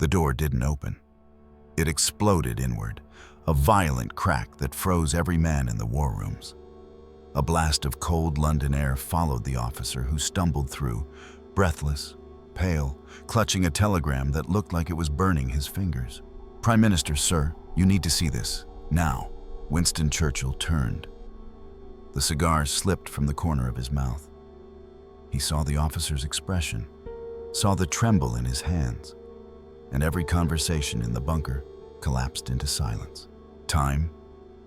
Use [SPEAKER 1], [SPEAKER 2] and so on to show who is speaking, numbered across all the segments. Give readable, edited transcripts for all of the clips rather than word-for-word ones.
[SPEAKER 1] The door didn't open. It exploded inward, a violent crack that froze every man in the war rooms. A blast of cold London air followed the officer, who stumbled through, breathless, pale, clutching a telegram that looked like it was burning his fingers. "Prime Minister, sir, you need to see this, now." Winston Churchill turned. The cigar slipped from the corner of his mouth. He saw the officer's expression, saw the tremble in his hands, and every conversation in the bunker collapsed into silence. Time,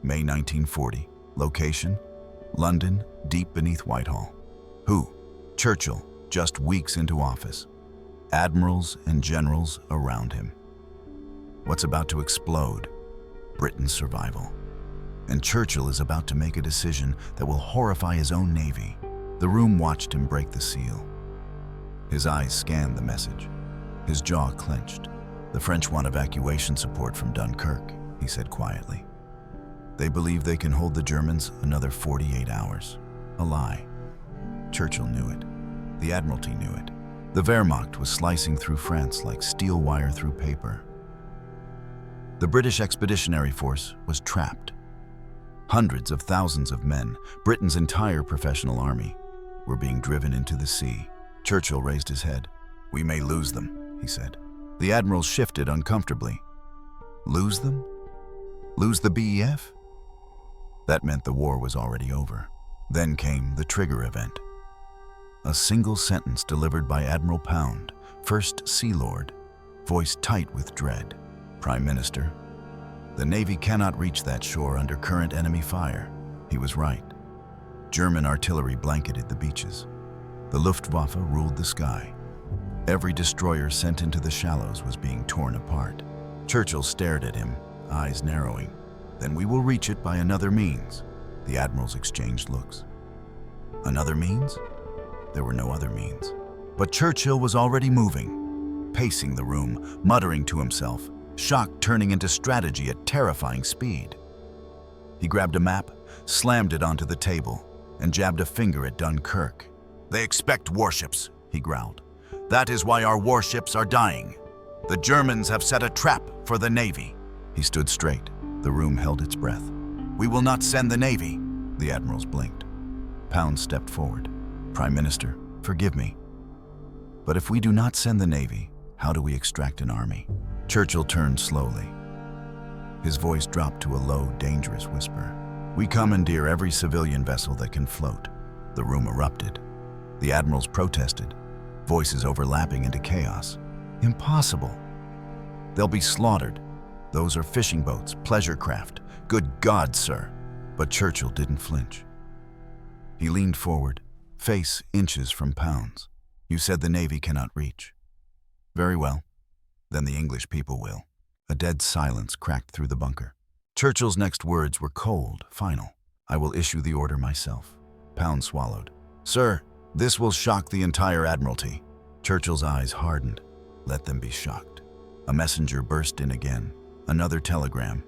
[SPEAKER 1] May 1940. Location, London, deep beneath Whitehall. Who? Churchill, just weeks into office. Admirals and generals around him. What's about to explode? Britain's survival. And Churchill is about to make a decision that will horrify his own navy. The room watched him break the seal. His eyes scanned the message. His jaw clenched. "The French want evacuation support from Dunkirk," he said quietly. "They believe they can hold the Germans another 48 hours. A lie. Churchill knew it. The Admiralty knew it. The Wehrmacht was slicing through France like steel wire through paper. The British Expeditionary Force was trapped. Hundreds of thousands of men, Britain's entire professional army, were being driven into the sea. Churchill raised his head. "We may lose them," he said. The admiral shifted uncomfortably. Lose them? Lose the BEF? That meant the war was already over. Then came the trigger event. A single sentence delivered by Admiral Pound, First Sea Lord, voice tight with dread. "Prime Minister, the Navy cannot reach that shore under current enemy fire." He was right. German artillery blanketed the beaches. The Luftwaffe ruled the sky. Every destroyer sent into the shallows was being torn apart. Churchill stared at him, eyes narrowing. "Then we will reach it by another means." The admirals exchanged looks. Another means? There were no other means. But Churchill was already moving, pacing the room, muttering to himself, shock turning into strategy at terrifying speed. He grabbed a map, slammed it onto the table, and jabbed a finger at Dunkirk. "They expect warships," he growled. "That is why our warships are dying. The Germans have set a trap for the Navy." He stood straight. The room held its breath. "We will not send the Navy." The admirals blinked. Pound stepped forward. "Prime Minister, forgive me. But if we do not send the Navy, how do we extract an army?" Churchill turned slowly. His voice dropped to a low, dangerous whisper. "We commandeer every civilian vessel that can float." The room erupted. The admirals protested, voices overlapping into chaos. "Impossible. They'll be slaughtered. Those are fishing boats, pleasure craft. Good God, sir." But Churchill didn't flinch. He leaned forward, face inches from Pound's. "You said the Navy cannot reach. Very well. Then the English people will." A dead silence cracked through the bunker. Churchill's next words were cold, final. "I will issue the order myself." Pound swallowed. "Sir, this will shock the entire Admiralty." Churchill's eyes hardened. Let them be shocked. A messenger burst in again. Another telegram.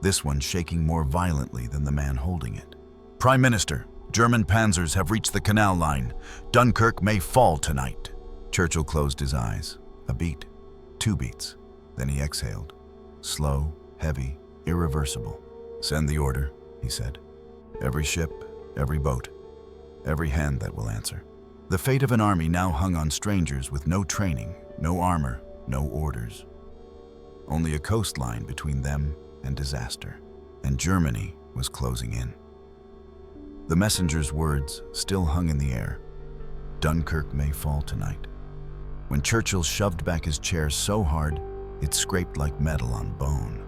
[SPEAKER 1] This one shaking more violently than the man holding it. "Prime Minister, German panzers have reached the canal line. Dunkirk may fall tonight." Churchill closed his eyes. A beat. 2 beats. Then he exhaled. Slow, heavy, irreversible. "Send the order," he said. "Every ship, every boat, every hand that will answer." The fate of an army now hung on strangers with no training, no armor, no orders. Only a coastline between them and disaster. And Germany was closing in. The messenger's words still hung in the air. Dunkirk may fall tonight. When Churchill shoved back his chair so hard, it scraped like metal on bone.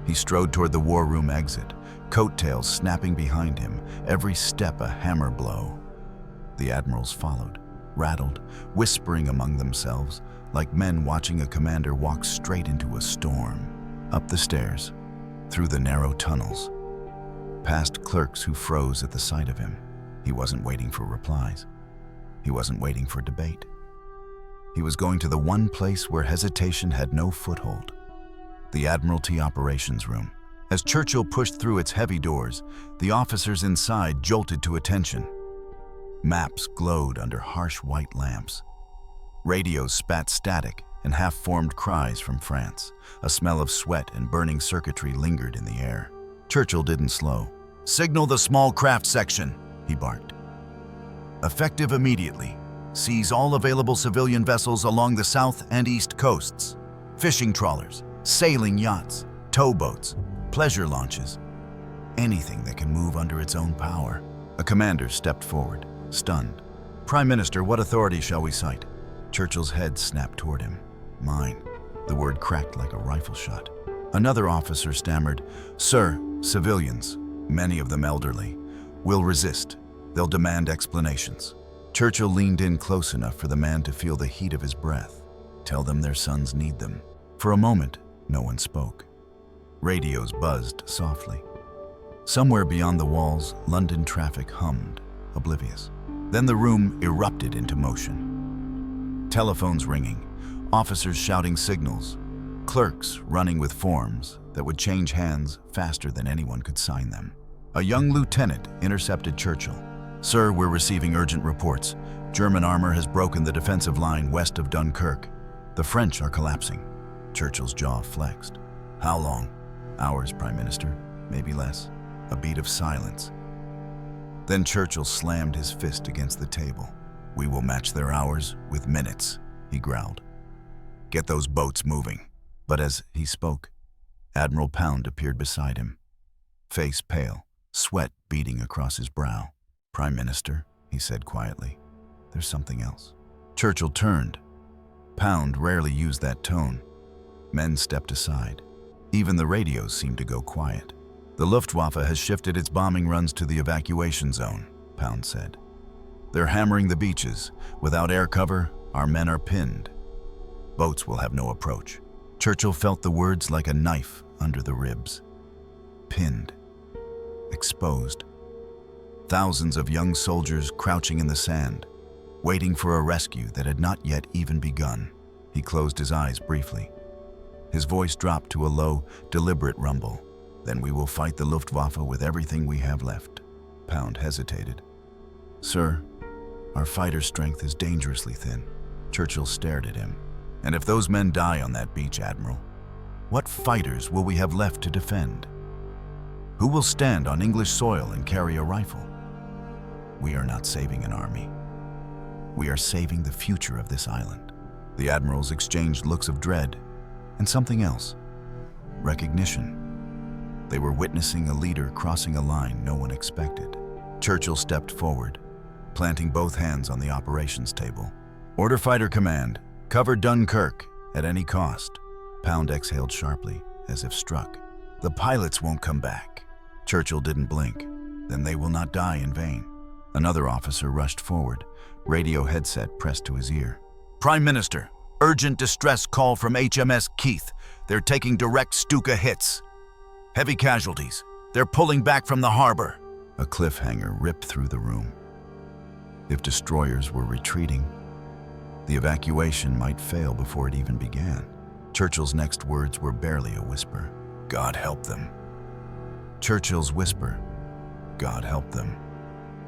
[SPEAKER 1] He strode toward the war room exit, coattails snapping behind him, every step a hammer blow. The admirals followed, rattled, whispering among themselves, like men watching a commander walk straight into a storm. Up the stairs, through the narrow tunnels, past clerks who froze at the sight of him. He wasn't waiting for replies. He wasn't waiting for debate. He was going to the one place where hesitation had no foothold, the Admiralty Operations Room. As Churchill pushed through its heavy doors, the officers inside jolted to attention. Maps glowed under harsh white lamps. Radios spat static and half-formed cries from France. A smell of sweat and burning circuitry lingered in the air. Churchill didn't slow. "Signal the small craft section," he barked. "Effective immediately. Seize all available civilian vessels along the south and east coasts. Fishing trawlers, sailing yachts, towboats, pleasure launches. Anything that can move under its own power." A commander stepped forward, stunned. "Prime Minister, what authority shall we cite?" Churchill's head snapped toward him. "Mine." The word cracked like a rifle shot. Another officer stammered, "Sir, civilians, many of them elderly, will resist. They'll demand explanations." Churchill leaned in close enough for the man to feel the heat of his breath. "Tell them their sons need them." For a moment, no one spoke. Radios buzzed softly. Somewhere beyond the walls, London traffic hummed, oblivious. Then the room erupted into motion. Telephones ringing, officers shouting signals, clerks running with forms that would change hands faster than anyone could sign them. A young lieutenant intercepted Churchill. "Sir, we're receiving urgent reports. German armor has broken the defensive line west of Dunkirk. The French are collapsing." Churchill's jaw flexed. "How long?" "Hours, Prime Minister. Maybe less." A beat of silence. Then Churchill slammed his fist against the table. "We will match their hours with minutes," he growled. "Get those boats moving." But as he spoke, Admiral Pound appeared beside him, face pale, sweat beading across his brow. "Prime Minister," he said quietly, "there's something else." Churchill turned. Pound rarely used that tone. Men stepped aside. Even the radios seemed to go quiet. "The Luftwaffe has shifted its bombing runs to the evacuation zone," Pound said. "They're hammering the beaches. Without air cover, our men are pinned. Boats will have no approach." Churchill felt the words like a knife under the ribs. Pinned. Exposed. Thousands of young soldiers crouching in the sand, waiting for a rescue that had not yet even begun. He closed his eyes briefly. His voice dropped to a low, deliberate rumble. "Then we will fight the Luftwaffe with everything we have left." Pound hesitated. "Sir, our fighter strength is dangerously thin." Churchill stared at him. "And if those men die on that beach, Admiral, what fighters will we have left to defend? Who will stand on English soil and carry a rifle? We are not saving an army. We are saving the future of this island." The admirals exchanged looks of dread and something else. Recognition. They were witnessing a leader crossing a line no one expected. Churchill stepped forward, planting both hands on the operations table. "Order Fighter Command, cover Dunkirk at any cost." Pound exhaled sharply, as if struck. "The pilots won't come back." Churchill didn't blink. "Then they will not die in vain." Another officer rushed forward, radio headset pressed to his ear. "Prime Minister, urgent distress call from HMS Keith. They're taking direct Stuka hits. Heavy casualties. They're pulling back from the harbor." A cliffhanger ripped through the room. If destroyers were retreating, the evacuation might fail before it even began. Churchill's next words were barely a whisper. "God help them." Churchill's whisper, "God help them,"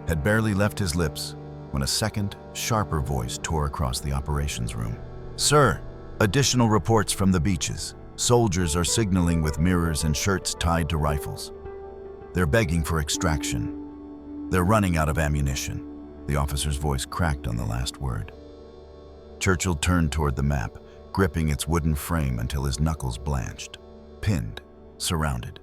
[SPEAKER 1] had barely left his lips when a second, sharper voice tore across the operations room. "Sir, additional reports from the beaches. Soldiers are signaling with mirrors and shirts tied to rifles. They're begging for extraction. They're running out of ammunition." The officer's voice cracked on the last word. Churchill turned toward the map, gripping its wooden frame until his knuckles blanched. Pinned, surrounded,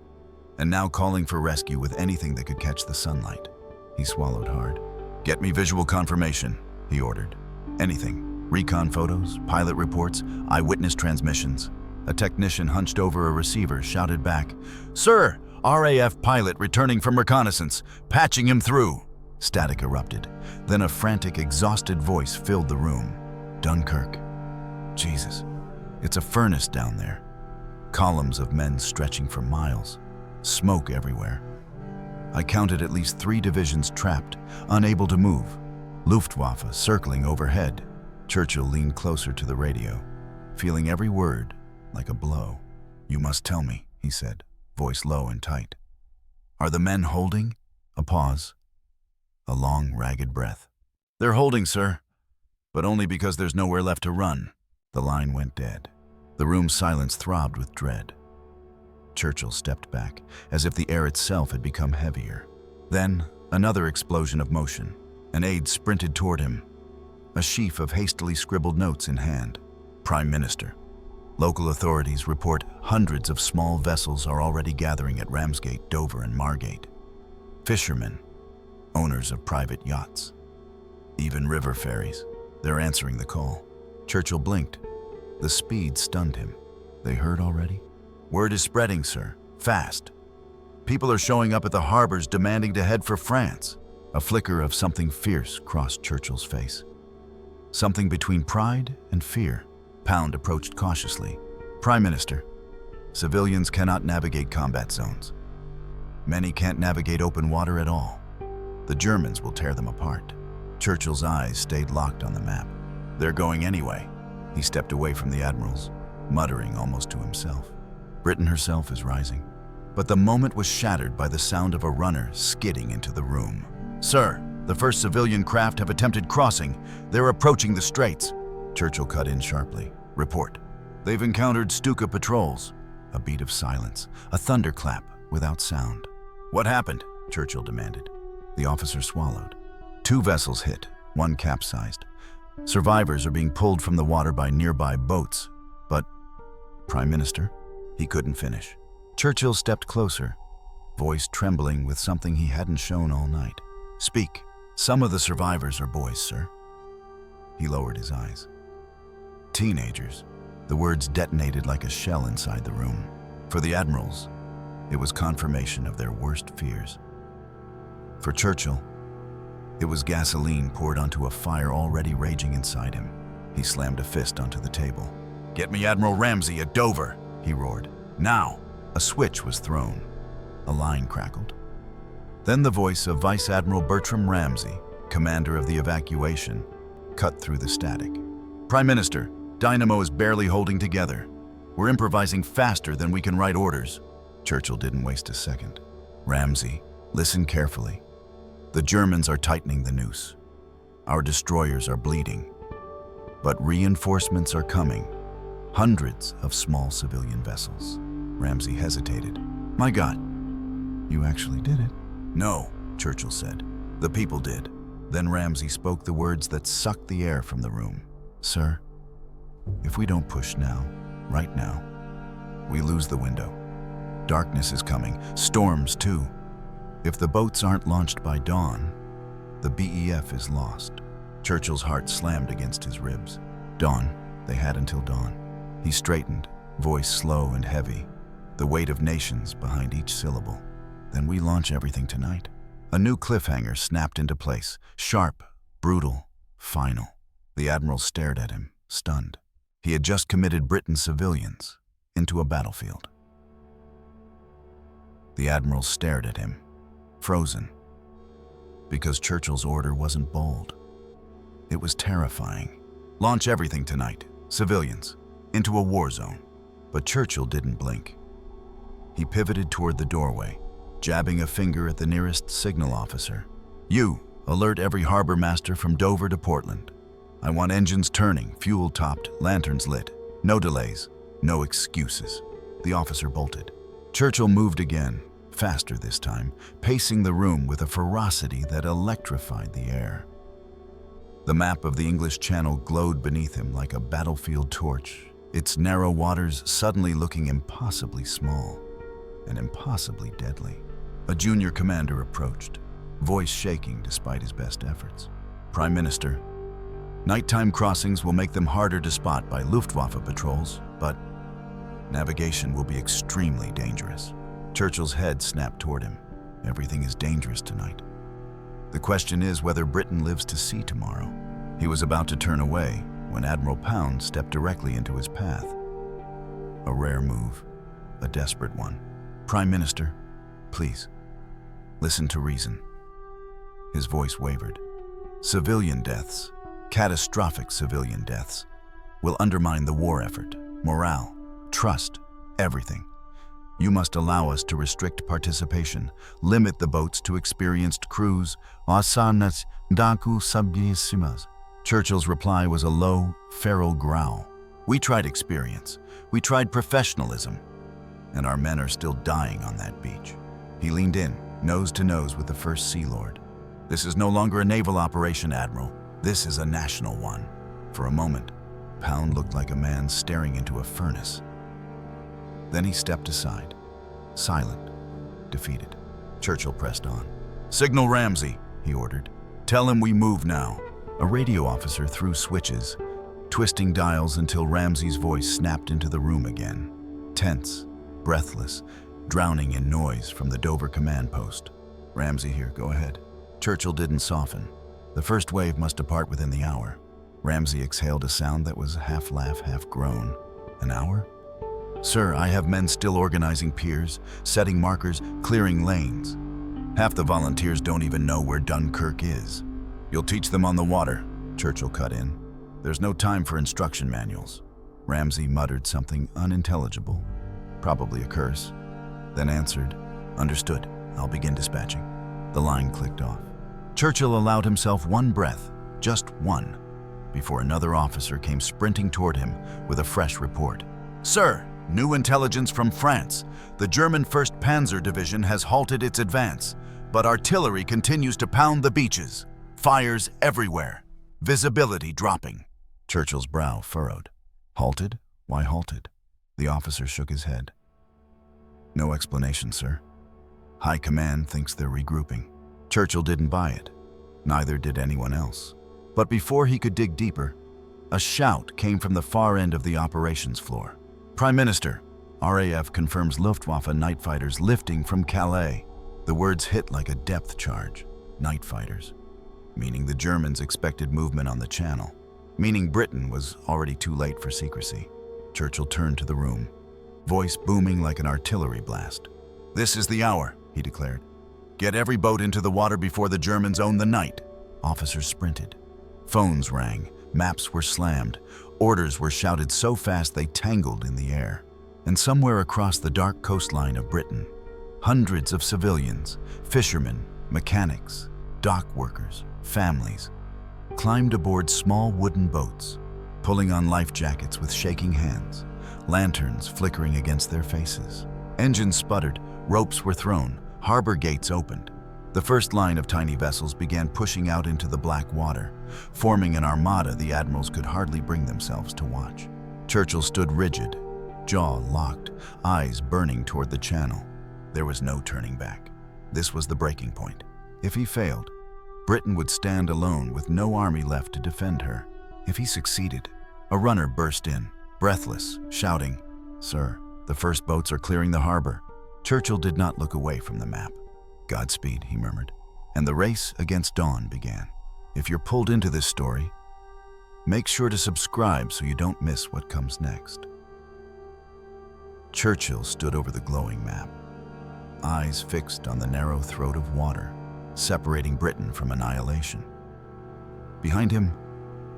[SPEAKER 1] and now calling for rescue with anything that could catch the sunlight. He swallowed hard. "Get me visual confirmation," he ordered. "Anything. Recon photos, pilot reports, eyewitness transmissions." A technician hunched over a receiver shouted back, "Sir, RAF pilot returning from reconnaissance, patching him through." Static erupted. Then a frantic, exhausted voice filled the room. "Dunkirk. Jesus, it's a furnace down there. Columns of men stretching for miles. Smoke everywhere. I counted at least 3 divisions trapped, unable to move. Luftwaffe circling overhead." Churchill leaned closer to the radio, feeling every word like a blow. "You must tell me," he said, voice low and tight. "Are the men holding?" A pause. A long, ragged breath. "They're holding, sir, but only because there's nowhere left to run." The line went dead. The room's silence throbbed with dread. Churchill stepped back, as if the air itself had become heavier. Then, another explosion of motion. An aide sprinted toward him, a sheaf of hastily scribbled notes in hand. Prime Minister. Local authorities report hundreds of small vessels are already gathering at Ramsgate, Dover, and Margate. Fishermen, owners of private yachts, even river ferries. They're answering the call. Churchill blinked. The speed stunned him. They heard already? Word is spreading, sir. Fast. People are showing up at the harbors demanding to head for France. A flicker of something fierce crossed Churchill's face. Something between pride and fear. Pound approached cautiously. Prime Minister, civilians cannot navigate combat zones. Many can't navigate open water at all. The Germans will tear them apart. Churchill's eyes stayed locked on the map. They're going anyway. He stepped away from the Admirals, muttering almost to himself. Britain herself is rising. But the moment was shattered by the sound of a runner skidding into the room. Sir, the first civilian craft have attempted crossing. They're approaching the straits. Churchill cut in sharply. Report. They've encountered Stuka patrols. A beat of silence, a thunderclap without sound. What happened? Churchill demanded. The officer swallowed. 2 vessels hit, 1 capsized. Survivors are being pulled from the water by nearby boats. But, Prime Minister, he couldn't finish. Churchill stepped closer, voice trembling with something he hadn't shown all night. Speak. Some of the survivors are boys, sir. He lowered his eyes. Teenagers. The words detonated like a shell inside the room. For the Admirals, it was confirmation of their worst fears. For Churchill, it was gasoline poured onto a fire already raging inside him. He slammed a fist onto the table. Get me Admiral Ramsay at Dover, he roared. Now! A switch was thrown. A line crackled. Then the voice of Vice Admiral Bertram Ramsay, commander of the evacuation, cut through the static. Prime Minister, Dynamo is barely holding together. We're improvising faster than we can write orders. Churchill didn't waste a second. Ramsay, listen carefully. The Germans are tightening the noose. Our destroyers are bleeding. But reinforcements are coming. Hundreds of small civilian vessels. Ramsay hesitated. My God, you actually did it? No, Churchill said. The people did. Then Ramsay spoke the words that sucked the air from the room. Sir, if we don't push now, right now, we lose the window. Darkness is coming, storms too. If the boats aren't launched by dawn, the BEF is lost. Churchill's heart slammed against his ribs. Dawn, they had until dawn. He straightened, voice slow and heavy, the weight of nations behind each syllable. Then we launch everything tonight. A new cliffhanger snapped into place, sharp, brutal, final. The Admiral stared at him, stunned. He had just committed Britain's civilians into a battlefield. The Admiral stared at him, frozen, because Churchill's order wasn't bold. It was terrifying. Launch everything tonight, civilians, into a war zone. But Churchill didn't blink. He pivoted toward the doorway, jabbing a finger at the nearest signal officer. You, alert every harbor master from Dover to Portland. I want engines turning, fuel topped, lanterns lit. No delays, no excuses. The officer bolted. Churchill moved again, faster this time, pacing the room with a ferocity that electrified the air. The map of the English Channel glowed beneath him like a battlefield torch, its narrow waters suddenly looking impossibly small and impossibly deadly. A junior commander approached, voice shaking despite his best efforts. Prime Minister, nighttime crossings will make them harder to spot by Luftwaffe patrols, but navigation will be extremely dangerous. Churchill's head snapped toward him. Everything is dangerous tonight. The question is whether Britain lives to see tomorrow. He was about to turn away when Admiral Pound stepped directly into his path. A rare move, a desperate one. Prime Minister, please, listen to reason. His voice wavered. Civilian deaths, catastrophic civilian deaths, will undermine the war effort, morale, trust, everything. You must allow us to restrict participation, limit the boats to experienced crews. Churchill's reply was a low, feral growl. We tried experience. We tried professionalism. And our men are still dying on that beach. He leaned in, nose to nose with the First Sea Lord. This is no longer a naval operation, Admiral. This is a national one. For a moment, Pound looked like a man staring into a furnace. Then he stepped aside, silent, defeated. Churchill pressed on. "Signal Ramsey," he ordered. "Tell him we move now." A radio officer threw switches, twisting dials until Ramsey's voice snapped into the room again. Tense, breathless, drowning in noise from the Dover command post. "Ramsey here, go ahead." Churchill didn't soften. The first wave must depart within the hour. Ramsey exhaled a sound that was half laugh, half groan. "An hour?" "Sir, I have men still organizing piers, setting markers, clearing lanes. Half the volunteers don't even know where Dunkirk is." "You'll teach them on the water," Churchill cut in. "There's no time for instruction manuals." Ramsey muttered something unintelligible, probably a curse, then answered, "Understood. I'll begin dispatching." The line clicked off. Churchill allowed himself one breath, just one, before another officer came sprinting toward him with a fresh report. "Sir, new intelligence from France. The German 1st Panzer Division has halted its advance, but artillery continues to pound the beaches. Fires everywhere. Visibility dropping." Churchill's brow furrowed. "Halted? Why halted?" The officer shook his head. "No explanation, sir. High command thinks they're regrouping." Churchill didn't buy it. Neither did anyone else. But before he could dig deeper, a shout came from the far end of the operations floor. "Prime Minister, RAF confirms Luftwaffe night fighters lifting from Calais." The words hit like a depth charge. Night fighters. Meaning the Germans expected movement on the Channel. Meaning Britain was already too late for secrecy. Churchill turned to the room, voice booming like an artillery blast. "This is the hour," he declared. "Get every boat into the water before the Germans own the night." Officers sprinted. Phones rang, maps were slammed, orders were shouted so fast they tangled in the air. And somewhere across the dark coastline of Britain, hundreds of civilians, fishermen, mechanics, dock workers, families, climbed aboard small wooden boats, pulling on life jackets with shaking hands, lanterns flickering against their faces. Engines sputtered, ropes were thrown, harbor gates opened. The first line of tiny vessels began pushing out into the black water, forming an armada the admirals could hardly bring themselves to watch. Churchill stood rigid, jaw locked, eyes burning toward the Channel. There was no turning back. This was the breaking point. If he failed, Britain would stand alone with no army left to defend her. If he succeeded, a runner burst in, breathless, shouting, "Sir, the first boats are clearing the harbor." Churchill did not look away from the map. "Godspeed," he murmured, and the race against dawn began. If you're pulled into this story, make sure to subscribe so you don't miss what comes next. Churchill stood over the glowing map, eyes fixed on the narrow throat of water, separating Britain from annihilation. Behind him,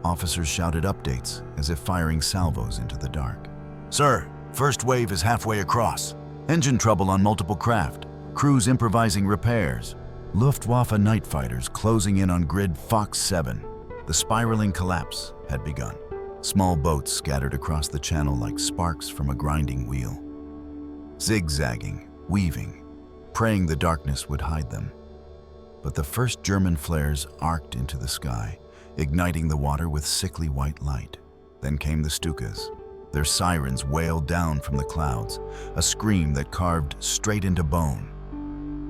[SPEAKER 1] officers shouted updates as if firing salvos into the dark. "Sir, first wave is halfway across. Engine trouble on multiple craft. Crews improvising repairs. Luftwaffe night fighters closing in on grid Fox 7. The spiraling collapse had begun. Small boats scattered across the Channel like sparks from a grinding wheel. Zigzagging, weaving, praying the darkness would hide them. But the first German flares arced into the sky, igniting the water with sickly white light. Then came the Stukas. Their sirens wailed down from the clouds, a scream that carved straight into bone.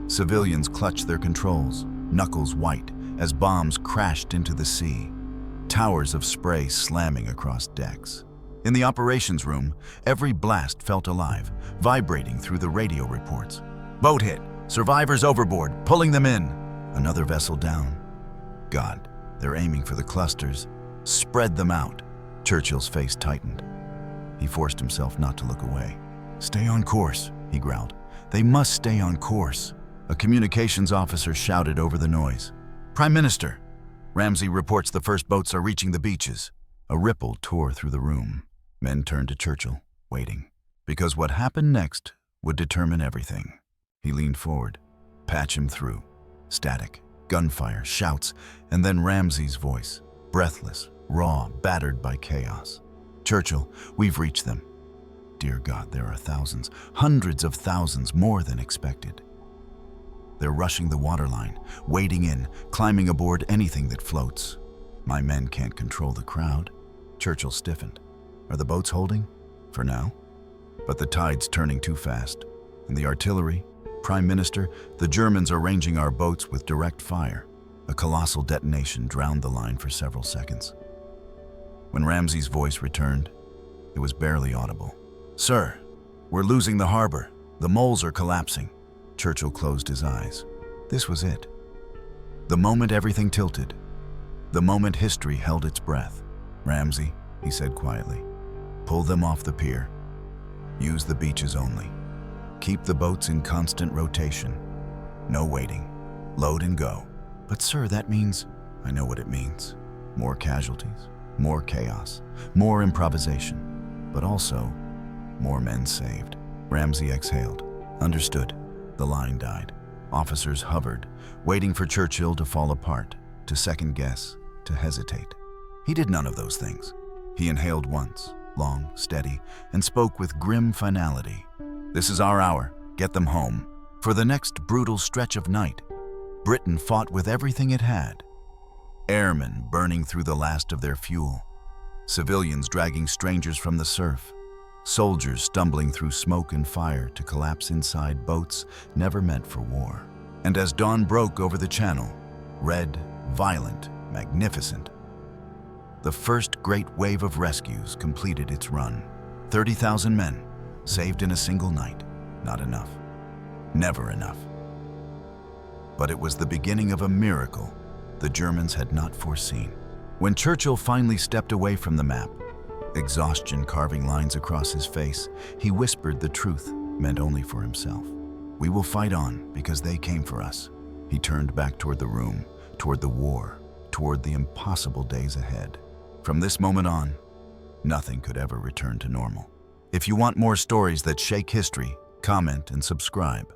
[SPEAKER 1] Civilians clutched their controls, knuckles white, as bombs crashed into the sea, towers of spray slamming across decks. In the operations room, every blast felt alive, vibrating through the radio reports. "Boat hit! Survivors overboard! Pulling them in!" Another vessel down. "God, they're aiming for the clusters. Spread them out." Churchill's face tightened. He forced himself not to look away. "Stay on course," he growled. "They must stay on course." A communications officer shouted over the noise. "Prime Minister, Ramsey reports the first boats are reaching the beaches." A ripple tore through the room. Men turned to Churchill, waiting, because what happened next would determine everything. He leaned forward. Patch him through. Static, gunfire, shouts, and then Ramsey's voice, breathless, raw, battered by chaos. Churchill, we've reached them. Dear God, there are thousands, hundreds of thousands, more than expected. They're rushing the waterline, wading in, climbing aboard anything that floats. My men can't control the crowd. Churchill stiffened. Are the boats holding? For now. But the tide's turning too fast. And the artillery, Prime Minister, the Germans are ranging our boats with direct fire. A colossal detonation drowned the line for several seconds. When Ramsay's voice returned, it was barely audible. Sir, we're losing the harbor. The moles are collapsing. Churchill closed his eyes. This was it. The moment everything tilted. The moment history held its breath. Ramsay, he said quietly, pull them off the pier. Use the beaches only. Keep the boats in constant rotation. No waiting. Load and go. But sir, that means... I know what it means. More casualties, more chaos, more improvisation, but also more men saved. Ramsay exhaled. Understood. The line died. Officers hovered, waiting for Churchill to fall apart, to second guess, to hesitate. He did none of those things. He inhaled once, long, steady, and spoke with grim finality. This is our hour. Get them home. For the next brutal stretch of night, Britain fought with everything it had. Airmen burning through the last of their fuel. Civilians dragging strangers from the surf. Soldiers stumbling through smoke and fire to collapse inside boats never meant for war. And as dawn broke over the channel, red, violent, magnificent, the first great wave of rescues completed its run. 30,000 men, saved in a single night. Not enough. Never enough. But it was the beginning of a miracle the Germans had not foreseen. When Churchill finally stepped away from the map, exhaustion carving lines across his face, he whispered the truth, meant only for himself. We will fight on because they came for us. He turned back toward the room, toward the war, toward the impossible days ahead. From this moment on, nothing could ever return to normal. If you want more stories that shake history, comment and subscribe.